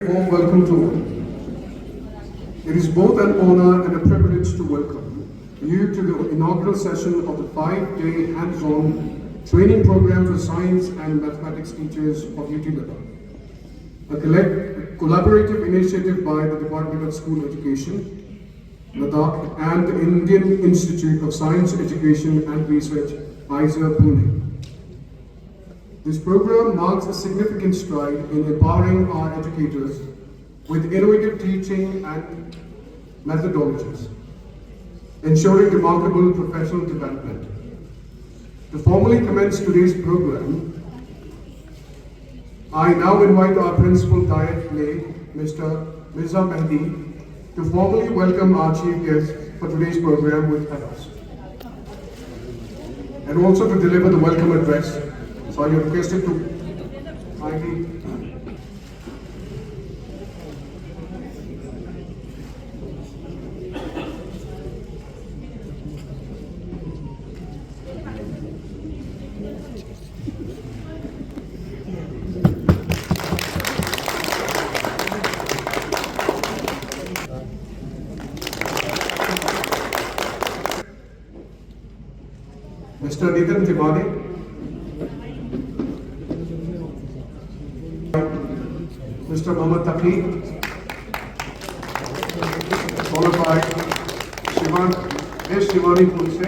Warm welcome to all. It is both an honor and a privilege to welcome you to the inaugural session of the 5-day hands-on training program for science and mathematics teachers of UT Ladakh, a collaborative initiative by the Department of School Education, Ladakh, and the Indian Institute of Science, Education and Research, IISER, Pune. This program marks a significant stride in empowering our educators with innovative teaching and methodologies, ensuring remarkable professional development. To formally commence today's program, I now invite our Principal Diet Lay, Mr. Mirza Mehdi, to formally welcome our chief guest for today's program with us, and also to deliver the welcome address. So you're requested to kindly Mr. Nitin Tiwari, Mr. Mohammad Taqi, followed by Shivani Pulse,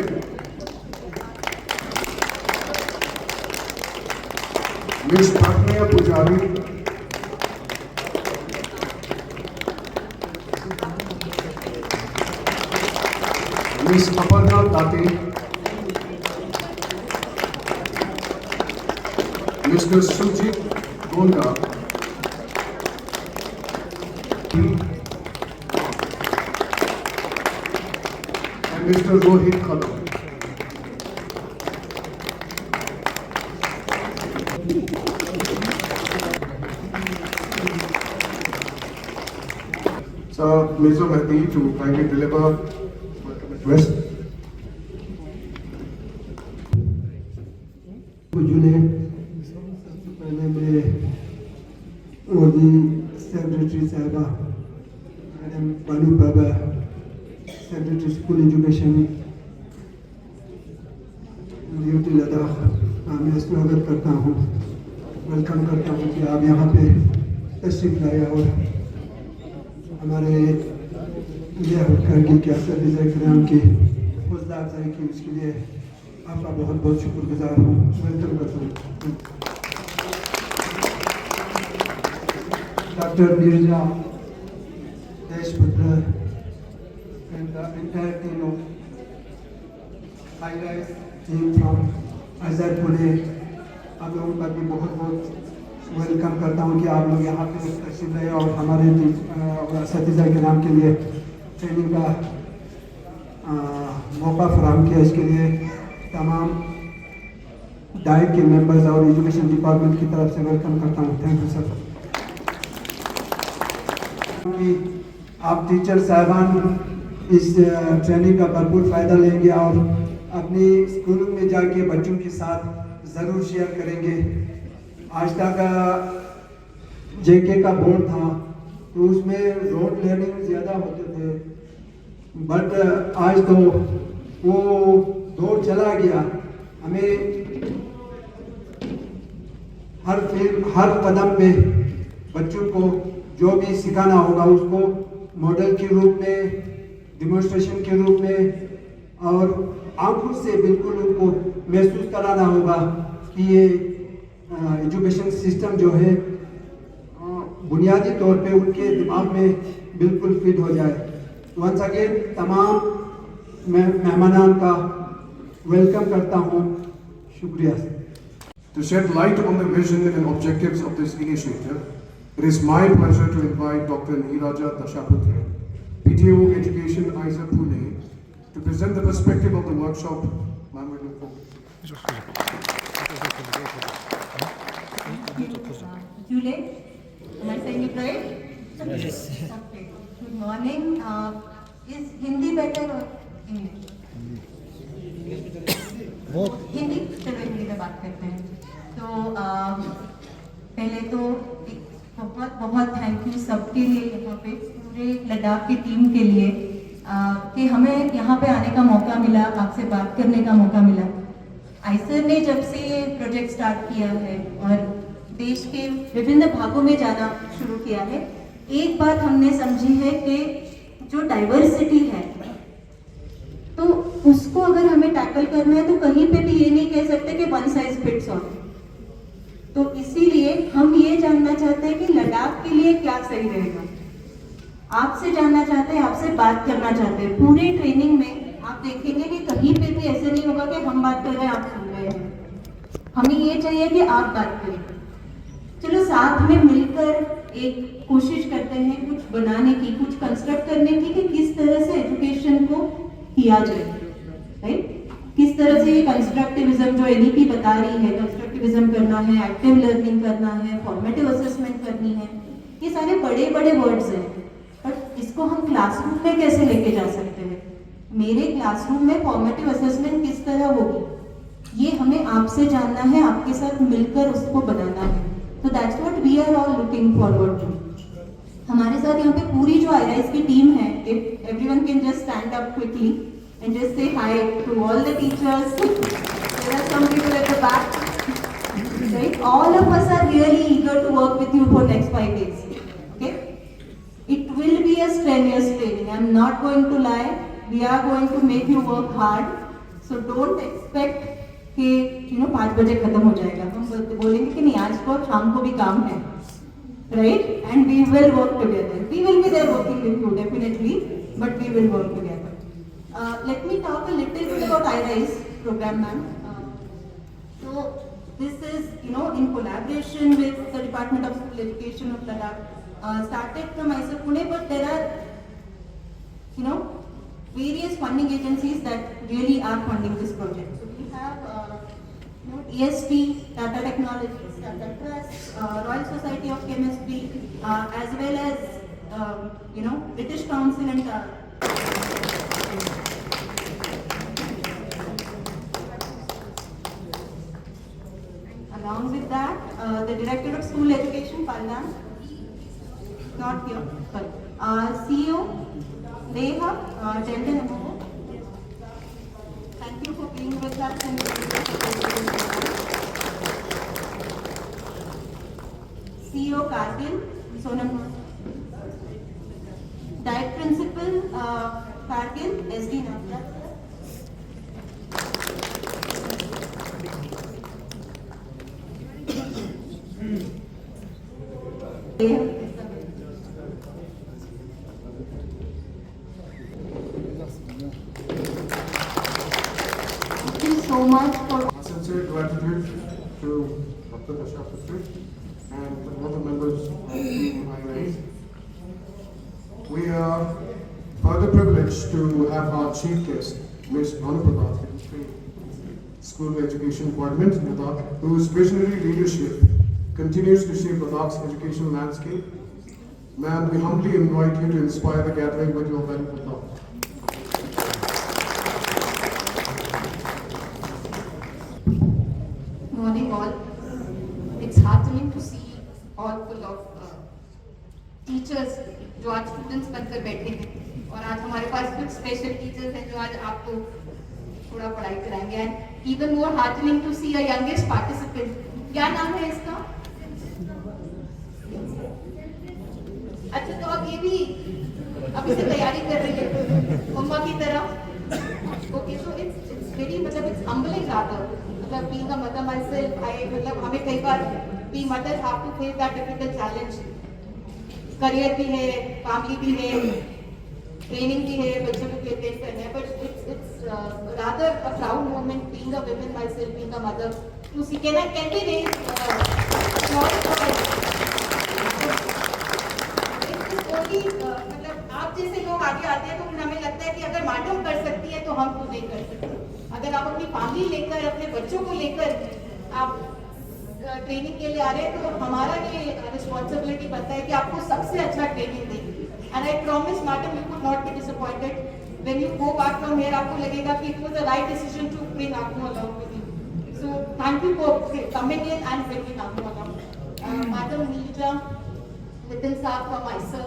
Ms. Bhatnia Pujari, Ms. Aparna Dati, Mr. Sujit Gonda, and Mr. Rohit Khalil. So, Mirza Mehdi to kindly deliver welcome address. पहले मैं Modi secretary साहबा madam Banu Baba secretary school education UT Ladakh मैं स्वागत करता हूँ, welcome करता हूँ कि आप यहाँ पे तशरीफ लाए और हमारे ये करगिल के असर की हौसला अफजाई की, उसके लिए आपका बहुत बहुत शुक्रगुजार हूँ, वेलकम करता हूँ। Dr. Nirja Deshputra and the entire team of IIS team from IISER Pune, आप लोगों का भी बहुत बहुत वेलकम करता हूँ कि आप लोग यहाँ पे तशरीफ लाए और हमारे असतिज़ा के नाम के लिए ट्रेनिंग का मौका फराहम किया। इसके लिए तमाम डाइट के मेंबर्स और एजुकेशन डिपार्टमेंट की तरफ से वेलकम करता हूँ। Thank you sir. आप टीचर साहबान इस ट्रेनिंग का भरपूर फ़ायदा लेंगे और अपनी स्कूलों में जाके बच्चों के साथ ज़रूर शेयर करेंगे। आज तक JK का बोर्ड था तो उसमें रोड लर्निंग ज़्यादा होते थे, बट आज तो वो दौर चला गया। हमें हर कदम पे बच्चों को जो भी सिखाना होगा उसको मॉडल के रूप में, डिमॉन्स्ट्रेशन के रूप में और आंखों से बिल्कुल उनको महसूस कराना होगा कि ये एजुकेशन सिस्टम जो है बुनियादी तौर पे उनके दिमाग में बिल्कुल फिट हो जाए। वंस अगेन तमाम मेहमानान का वेलकम करता हूँ, शुक्रिया। To shed light on the vision and objectives of this initiative, it is my pleasure to invite Dr. Neeraja Dashaputra, PTO Education IISER Pune, to present the perspective of the workshop. Julie, am I saying it right? Yes. Okay. Good morning. Is Hindi better or English? Hindi, चलो हिंदी में बात करते हैं। तो पहले तो एक बहुत बहुत बहुत थैंक यू सबके लिए, यहाँ पे पूरे लद्दाख की टीम के लिए कि हमें यहाँ पे आने का मौका मिला, आपसे बात करने का मौका मिला। आइसर ने जब से ये प्रोजेक्ट स्टार्ट किया है और देश के विभिन्न भागों में जाना शुरू किया है, एक बात हमने समझी है कि जो डाइवर्सिटी है तो उसको अगर हमें टैकल करना है तो कहीं पे भी ये नहीं कह सकते कि वन साइज फिट्स ऑल। तो इसीलिए हम ये जानना चाहते हैं कि लद्दाख के लिए क्या सही रहेगा। आपसे जानना चाहते हैं, आपसे बात करना चाहते हैं। पूरे ट्रेनिंग में आप देखेंगे कि कहीं पे भी ऐसे नहीं होगा कि हम बात कर रहे हैं आप सुन रहे हैं। हमें ये चाहिए कि आप बात करें। चलो साथ में मिलकर एक कोशिश करते हैं कुछ बनाने की, कुछ कंस्ट्रक्ट करने की कि किस तरह से एजुकेशन को किया जाए, राइट। किस तरह से ये कंस्ट्रक्टिविज्म जो एनईपी बता रही है, कंस्ट्रक्टिविज्म करना है, एक्टिव लर्निंग करना है, फॉर्मेटिव असेसमेंट करनी है, ये सारे बड़े बड़े वर्ड्स हैं, बट इसको हम क्लासरूम में कैसे लेके जा सकते हैं। मेरे क्लासरूम में फॉर्मेटिव असेसमेंट किस तरह होगी, ये हमें आपसे जानना है, आपके साथ मिलकर उसको बनाना है। तो that's what we are all looking forward to. हमारे साथ यहाँ पे पूरी जो आईराइज की टीम है, if everyone can just stand up quickly and just say hi to all the teachers. There are some people at the back, right. All of us are really eager to work with you for next 5 days, okay. It will be a strenuous training. I'm not going to lie. We are going to make you work hard. So don't expect कि 5 बजे खत्म हो जाएगा। हम बोलेंगे कि नहीं, आज को शाम को भी काम है, right? And we will work together. We will be there working with you definitely, but we will work together. Let me talk a little bit about iRise program, ma'am. So this is in collaboration with the Department of School Education of Ladakh. Started from IISER Pune, but there are, various funding agencies that really are funding this project. So we have, EST, Tata Technologies, Tata Trust, Royal Society of Chemistry, as well as, British Council and along with that, the Director of School Education, Paldan. Not here, but CEO, Neha, Delta Namo. Thank you for being with us and CEO Kargil, Sonam. Diet Principal, Kargil, SD Navya. So much for Sincere gratitude to Dr. Dasha Putri and all the members of Team iRise. We are further privileged to have our chief guest, Ms. Anupama, School Education Department, Ladakh, whose visionary leadership continues to shape Ladakh's educational landscape. Ma'am, we humbly invite you to inspire the gathering with your valuable thoughts. Morning all. It's heartening to see all full of teachers जो आज students बनकर बैठे हैं और आज हमारे पास कुछ special teachers हैं जो आज आपको थोड़ा पढ़ाई कराएंगे। And even more heartening to see a youngest participant. क्या नाम है इसका? अच्छा, तो अब ये भी अभी से तैयारी कर रही है मम्मा की तरह। Okay, so it's very it's humbling rather. being a mother myself, हमें कई बार we mothers have to face that difficult challenge. Career भी है, फैमिली भी है, ट्रेनिंग भी है, बच्चों को प्रिपेयर करना है, but it's rather a proud moment being a woman myself, being a mother. To see can we raise applause for it? It's only आप जैसे लोग आगे आते हैं तो फिर हमें लगता है कि अगर मैडम कर सकती है तो हम क्यों नहीं कर सकते। अगर आप अपनी फैमिली लेकर, अपने बच्चों को लेकर आप ट्रेनिंग के लिए आ रहे हैं तो हमारा ये रिस्पॉन्सिबिलिटी बनता है कि आपको सबसे अच्छा ट्रेनिंग देंगे। And I promise madam you could not be disappointed when you go back from here. आपको लगेगा कि it was the right decision to bring आपको along with you. So thank you for coming in and bringing आपको along. Madam Neerja Nitin Saab from ISER.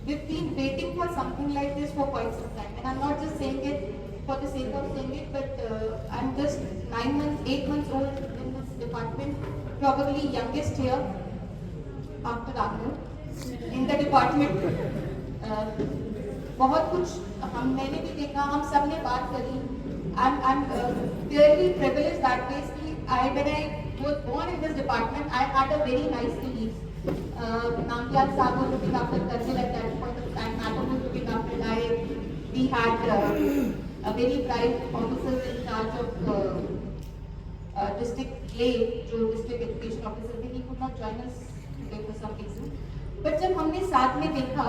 We've been waiting for something like this for quite some time, and I'm not just saying it for the sake of saying it, but I'm just 8 months old in this department, probably youngest here after Raghu in the department. बहुत कुछ मैंने भी देखा, हम सब ने बात करी. I'm clearly privileged that way. When I was born in this department, I had a very nice colleague. Namgyal Saab was looking after Kargil at that point of time. Adam was looking after I. We had a very bright officer in charge of district play, जो district education officer थे. He could not join us today for some reason. But जब हमने साथ में देखा,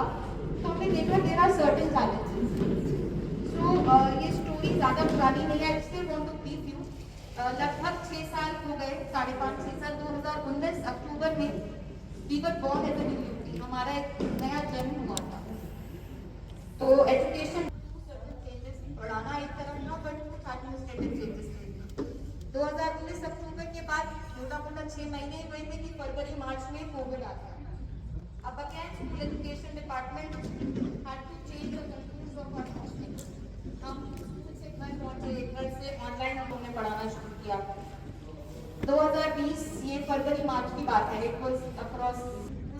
तो हमने देखा there are certain challenges. So ये story ज़्यादा पुरानी नहीं है. I still want to brief you. लगभग 6 साल हो गए, 5.5-6 साल, 2019 अक्टूबर में we were born as a new UP. हमारा एक नया जन्म हुआ था. तो education changes, पढ़ाना एक तरफ ना, but कुछ administrative changes थे. 2019 अक्टूबर के बाद मोटा-मोटा 6 महीने हुए थे कि फरवरी मार्च में कोविड आ गया. अब again school education department had to change the contours of our teaching. हम स्कूल से घर पहुंचे, घर से ऑनलाइन हमने पढ़ाना शुरू किया. 2020 ये फरवरी मार्च की बात है. इट वाज अक्रॉस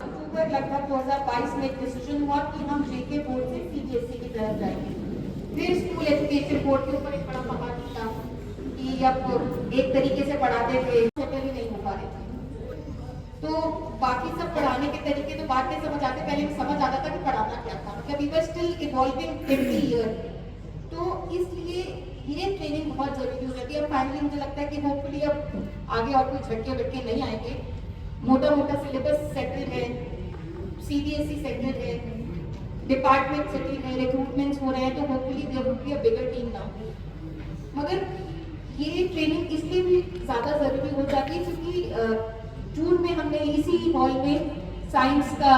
अक्टूबर लगभग 2022 में एक डिसीजन हुआ कि हम जेके बोर्ड से सीबीएसई की तरफ जाएंगे. फिर स्कूल एजुकेशन बोर्ड के ऊपर एक बड़ा पहाड़ था कि अब एक तरीके से पढ़ाते थे, सेटल ही नहीं हो पा रहे थे. तो बाकी सब पढ़ाने के तरीके तो बाद में समझ आते, पहले समझ आता था कि पढ़ाना क्या था. मतलब we were still evolving every year. तो इसलिए ये ट्रेनिंग बहुत जरूरी हो जाती है. अब फाइनली मुझे लगता है कि होपफुली अब आगे और कोई झटके नहीं आएंगे. मोटा सिलेबस सेटल है, सीबीएसई सेटल है, डिपार्टमेंट सेटल है, रिक्रूटमेंट्स हो रहे हैं. तो hopefully there would be a bigger team now. मगर ये ट्रेनिंग इसलिए भी ज़्यादा ज़रूरी हो जाती है क्योंकि जून में हमने इसी हॉल में साइंस का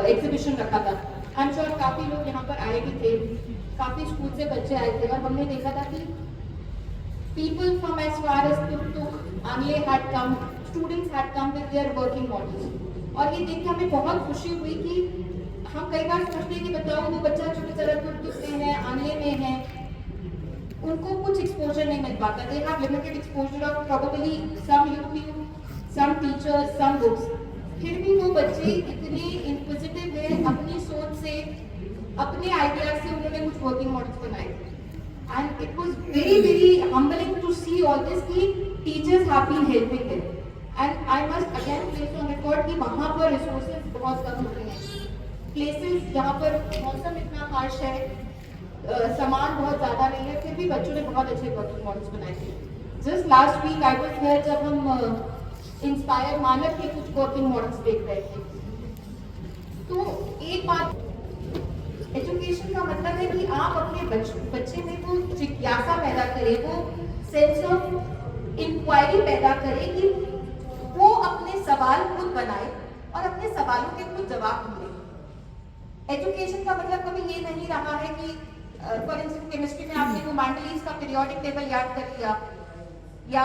एग्जीबिशन रखा था. आई एम श्योर काफ़ी लोग यहाँ पर आए भी थे, काफ़ी स्कूल से बच्चे आए थे, और हमने देखा था कि people from as far as तुक आंगले had come, students had come with their working models. और ये देख के हमें बहुत खुशी हुई कि हम कई बार सोचते हैं कि बताओ वो बच्चा जो बेचारा तुक में है, आंगले में है, उनको कुछ एक्सपोजर नहीं मिल पाता. They have limited exposure of probably some YouTube, some teachers, some books. फिर भी वो बच्चे इतने इंक्विजिटिव है, अपनी सोच से, अपने आइडियाज से उन्होंने कुछ वर्किंग मॉडल्स बनाए. And it was very humbling to see all this कि teachers have been helping them. And I must again place on record कि वहाँ पर रिसोर्सेज बहुत कम होते हैं. प्लेसेस जहाँ पर मौसम इतना हार्श है, सामान बहुत ज़्यादा नहीं है, फिर भी बच्चों ने बहुत अच्छे वर्किंग मॉडल्स बनाए थे. Just last week I was here जब हम इंस्पायर मानव के कुछ वर्किंग मॉडल्स देख रहे थे. तो एक बात, एजुकेशन का मतलब है कि आप अपने बच्चे में वो जिज्ञासा पैदा करें, वो सेंस ऑफ इंक्वायरी पैदा करें कि वो अपने सवाल खुद बनाए और अपने सवालों के खुद जवाब ढूंढे. एजुकेशन का मतलब कभी ये नहीं रहा है कि फॉर इंस्टेंस केमिस्ट्री में आपने वो मैंडलीज का पीरियोडिक टेबल याद कर लिया, या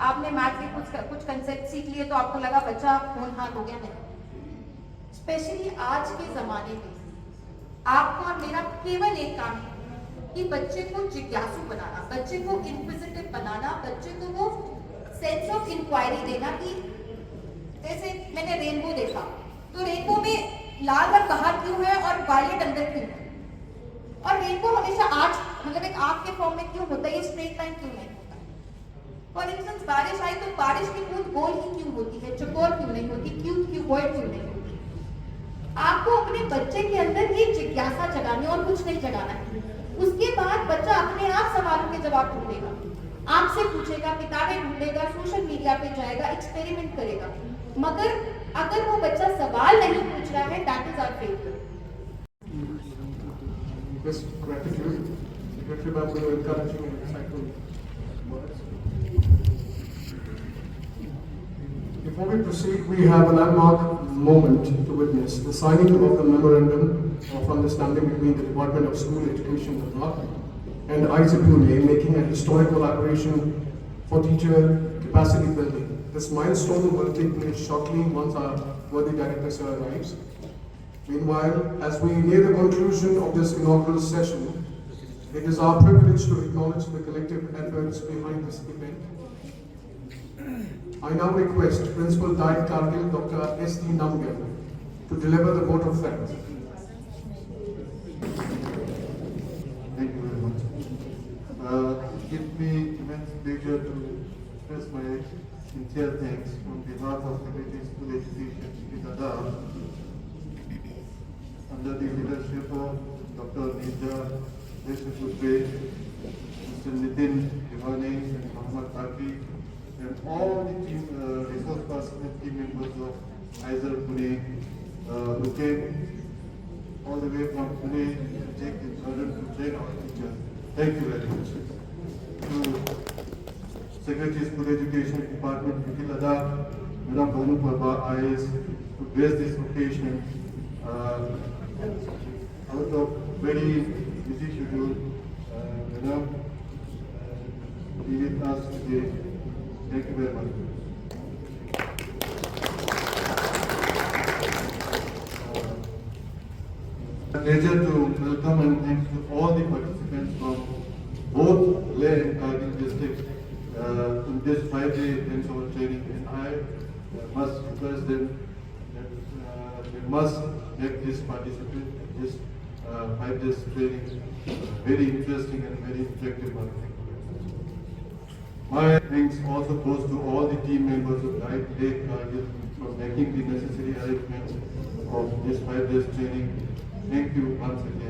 आपने मैथ के कुछ कंसेप्ट सीख लिए तो आपको लगा बच्चा होनहार हो गया. नहीं. स्पेशली आज के जमाने में आपका और मेरा केवल एक काम है कि बच्चे को जिज्ञासु बनाना, बच्चे को इंक्विजिटिव बनाना, बच्चे को वो सेंस ऑफ इंक्वायरी देना. कि जैसे मैंने रेनबो देखा, तो रेनबो में लाल रंग बाहर क्यों है और वायलेट अंदर क्यों है, और रेनबो हमेशा आर्च मतलब एक आर्क के फॉर्म में क्यों होता है, ये स्ट्रेट लाइन क्यों नहीं. फॉर इंस्टेंस बारिश आई तो बारिश की बूंद गोल ही क्यों होती है, चौकोर क्यों नहीं होती, क्यों नहीं होती. आपको अपने बच्चे के अंदर ये जिज्ञासा जगानी और कुछ नहीं जगाना है. उसके बाद बच्चा अपने आप सवालों के जवाब ढूंढेगा, आपसे पूछेगा, किताबें ढूंढेगा, सोशल मीडिया पे जाएगा, एक्सपेरिमेंट करेगा. मगर अगर वो बच्चा सवाल नहीं पूछ रहा है, that is our failure. Yes, gratitude. Secretary Babu, encouraging and insightful words. Before we proceed, we have a landmark moment to witness, the signing of the Memorandum of Understanding between the Department of School Education and ISER Pune, making a historic collaboration for teacher capacity building. This milestone will take place shortly once worthy Director Sir arrives. Meanwhile, as we near the conclusion of this inaugural session, it is our privilege to acknowledge the collective efforts behind this event. I now request Principal Diet Kargil Dr. S.D. Namgyal to deliver the vote of thanks. Thank you very much. It gives me immense pleasure to express my sincere thanks on behalf of Secretary School Education, Shri Dada, under the leadership of Dr. Nija Deshaputre, Mr. Nitin Divane and Muhammad Taki, and all the team, resource person and team members of ISER Pune, who came all the way from Pune to take the burden to train our teachers. Thank you very much. To Secretary School Education Department, Nikhil Ada, Madam Bonu Parba IAS, to grace this occasion out of very busy schedule. Madam, be with us today. Thank you very much. Pleasure to welcome and thanks to all the participants from both Leh and Kargil districts in this 5-day hands-on training. And I must request them that they must make this participant, this 5 days training very interesting and very effective one. My thanks also goes to all the team members of Leh Kargil for making the necessary arrangements of this 5 days training. Thank you once again.